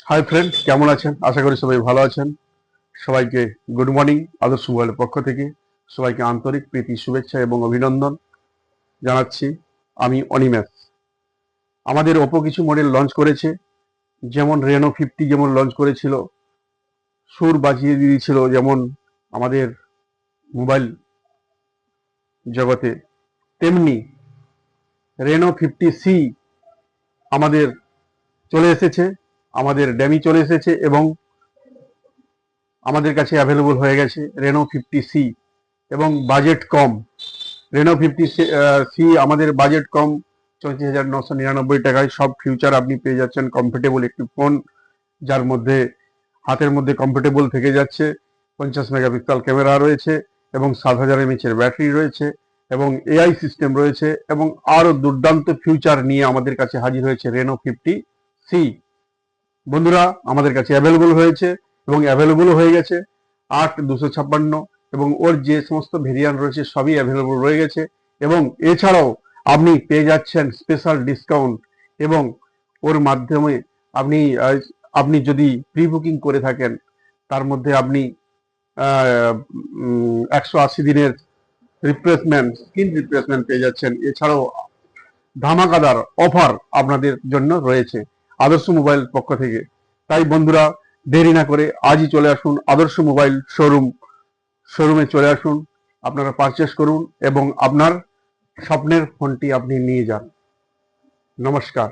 Hi friend, কেমন আছেন? আশা করি সবাই ভালো আছেন। সবাইকে গুড মর্নিং। আদর্শ মোবাইলের পক্ষ থেকে সবাইকে আন্তরিক প্রীতি, শুভেচ্ছা এবং অভিনন্দন জানাচ্ছি। আমি অনিমেষ। আমাদের ওপো কিছু মডেল লঞ্চ করেছে, যেমন রেনো 50 যেমন লঞ্চ করেছিল, সুর বাজিয়ে দিয়েছিল যেমন আমাদের মোবাইল জগতে, তেমনি রেনো 50C আমাদের চলে এসেছে, আমাদের ড্যামি চলে এসেছে এবং আমাদের কাছে অ্যাভেলেবল হয়ে গেছে রেনো 50C এবং বাজেট কম। রেনো 50C আমাদের বাজেট কম, 34,999 টাকায় সব ফিউচার আপনি পেয়ে যাচ্ছেন। কমফোর্টেবল একটি ফোন, যার মধ্যে হাতের মধ্যে কমফোর্টেবল থেকে যাচ্ছে। 50 মেগাপিক্সেল ক্যামেরা রয়েছে এবং 7,000 mAh ব্যাটারি রয়েছে এবং এআই সিস্টেম রয়েছে এবং আরও দুর্দান্ত ফিউচার নিয়ে আমাদের কাছে হাজির হয়েছে রেনো 50C। বন্ধুরা, আমাদের কাছে অ্যাভেলেবল হয়েছে এবং অ্যাভেলেবলও হয়ে গেছে 8/256, এবং ওর যে সমস্ত ভেরিয়েন্ট রয়েছে সবই অ্যাভেলেবল রয়ে গেছে। এবং এছাড়াও আপনি পেয়ে যাচ্ছেন স্পেশাল ডিসকাউন্ট, এবং ওর মাধ্যমে আপনি আপনি যদি প্রি বুকিং করে থাকেন, তার মধ্যে আপনি 180 দিনের রিপ্লেসমেন্ট, স্ক্রিন রিপ্লেসমেন্ট পেয়ে যাচ্ছেন। এছাড়াও ধামাকাদার অফার আপনাদের জন্য রয়েছে আদর্শ মোবাইল পক্ষ থেকে। তাই বন্ধুরা, দেরি না করে আজই চলে আসুন আদর্শ মোবাইল শোরুমে চলে আসুন, আপনারা পারচেস করুন এবং আপনার স্বপ্নের ফোনটি আপনি নিয়ে যান। নমস্কার।